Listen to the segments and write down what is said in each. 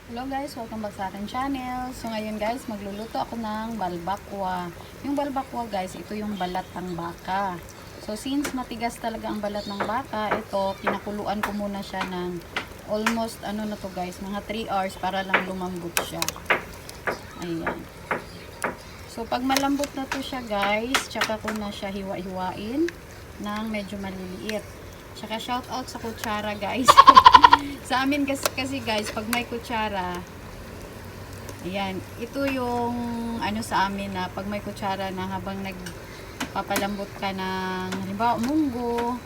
Hello guys, welcome back sa ating channel. So ngayon guys, magluluto ako ng balbacua. Yung balbacua guys, ito yung balat ng baka. So since matigas talaga ang balat ng baka, ito pinakuluan ko muna siya ng almost ano na to guys, mga 3 hours para lang lumambot siya. Ayan. So pag malambot na to siya guys, tsaka ko na siya hiwa-hiwain ng medyo maliliit. Tsaka shout out sa kutsara guys. Sa amin kasi guys, pag may kutsara, ayan, ito yung ano sa amin na pag may kutsara na habang nagpapalambot ka ng halimbawa munggo,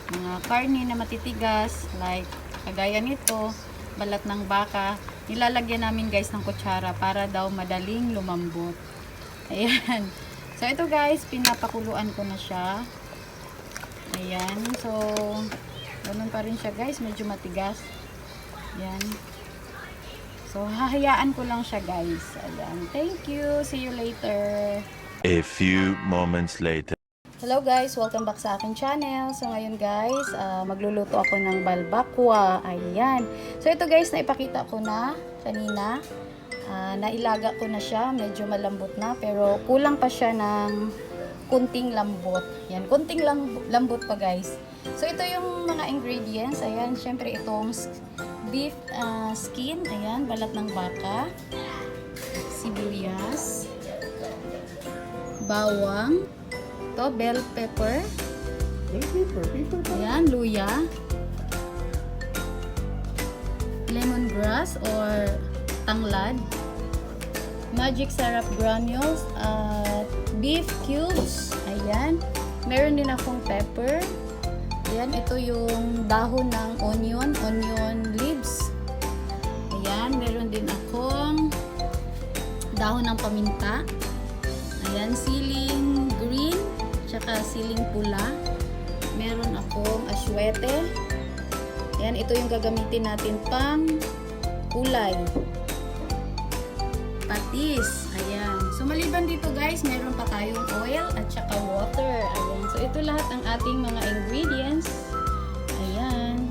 mga karne na matitigas, like kagaya nito, balat ng baka, nilalagyan namin guys ng kutsara para daw madaling lumambot. Ayan. So ito guys, pinapakuluan ko na siya. Ayan, so ganun pa rin siya guys, medyo matigas. Ayan. So hahayaan ko lang siya guys. Ayan, thank you, see you later. A few moments later. Hello guys, welcome back sa aking channel. So ngayon guys, magluluto ako ng balbacua. Ayan. So ito guys, naipakita ko na kanina. Nailaga ko na siya, medyo malambot na, pero kulang pa siya ng kunting lambot. Yan, kunting lambot pa guys. So ito yung mga ingredients. Ayan, syempre itong beef skin, ayan, balat ng baka, sibuyas, bawang, to bell pepper, ayan, luya, lemongrass or tanglad, magic syrup granules, beef cubes, ayan, meron din akong pepper, ayan, ito yung dahon ng onion leaves, ayan, meron din akong dahon ng paminta, ayan, siling green, tsaka siling pula, meron akong aswete, ayan, ito yung gagamitin natin pang kulay, patis, ayan. So maliban dito guys, meron pa tayong oil at saka water, ayan. So ito lahat ang ating mga ingredients, ayan.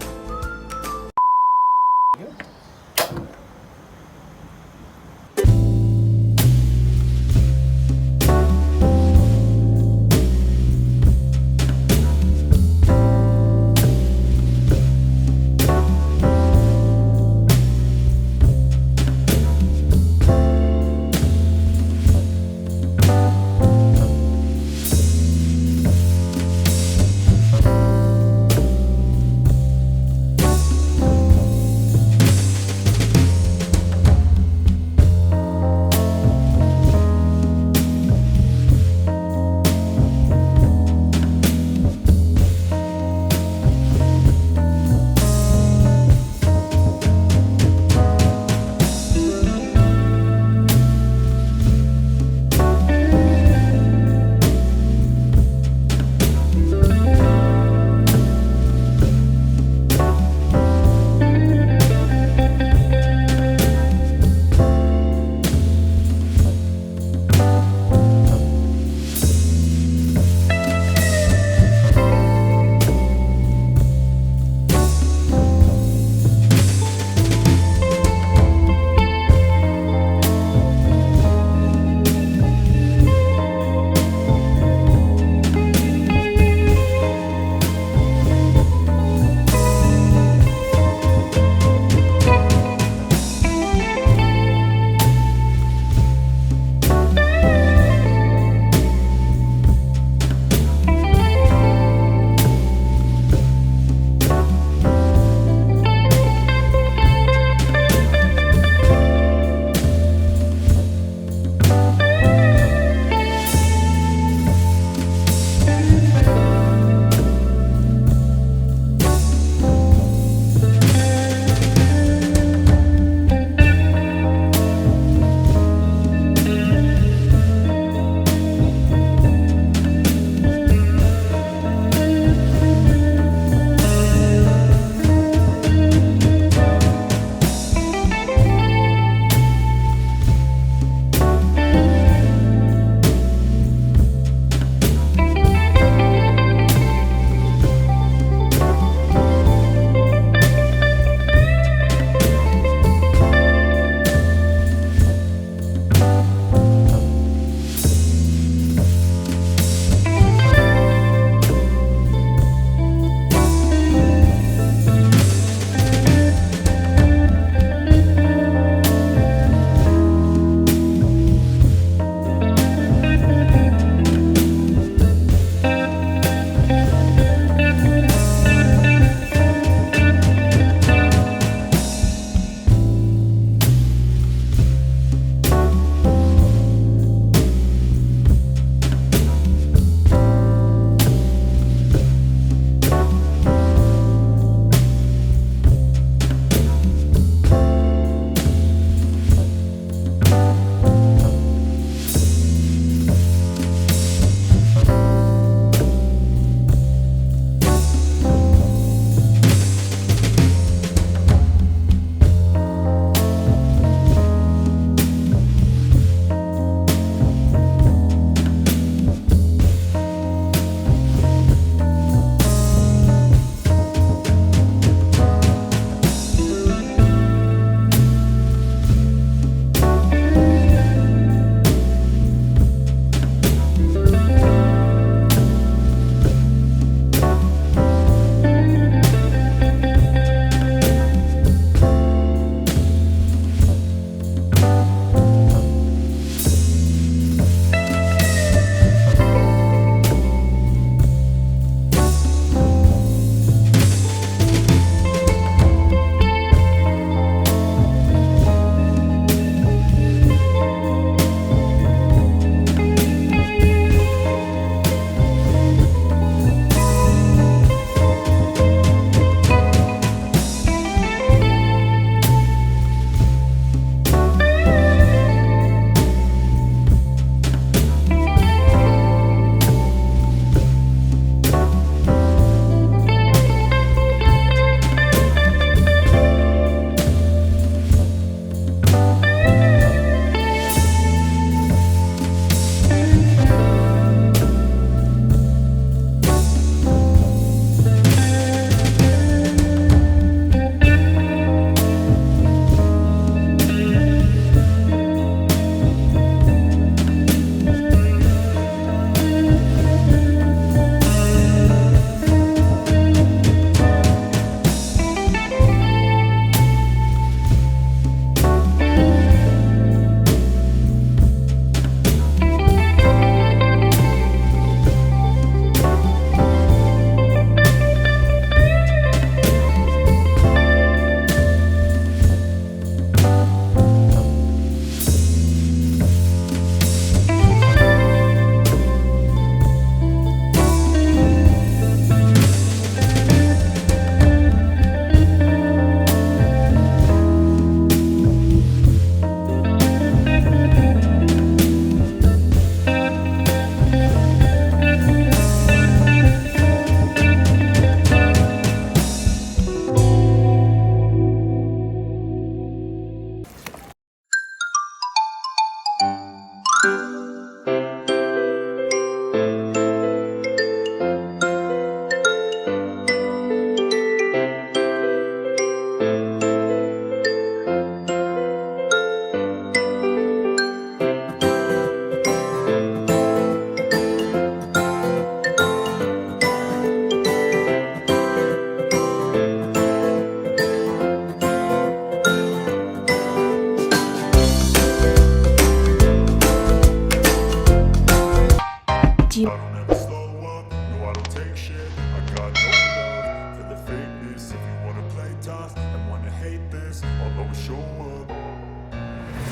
hate this, I'll always show up.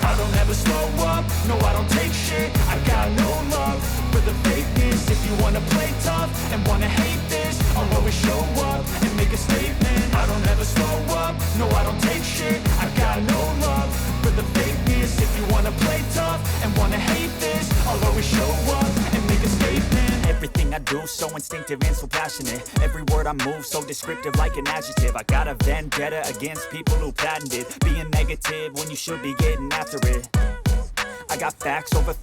I don't ever slow up, no I don't take shit. I got no love for the fakeness. If you wanna play tough and wanna hate this, I'll always show up and make a statement. I don't ever slow up, no I don't take shit. I got no love for the fakeness. If you wanna play tough and wanna hate this, I'll always show up and make a statement. Everything I do so instinctive and so passionate. Every word I move so descriptive like an adjective. I got a vendetta against people who patented being negative when you should be getting after it. I got facts over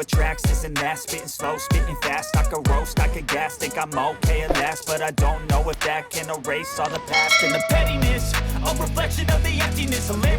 tracks, this and that. Spitting slow, spitting fast. I could roast, I could gas. Think I'm okay at last, but I don't know if that can erase all the past. And the pettiness, a reflection of the emptiness. Hilarious.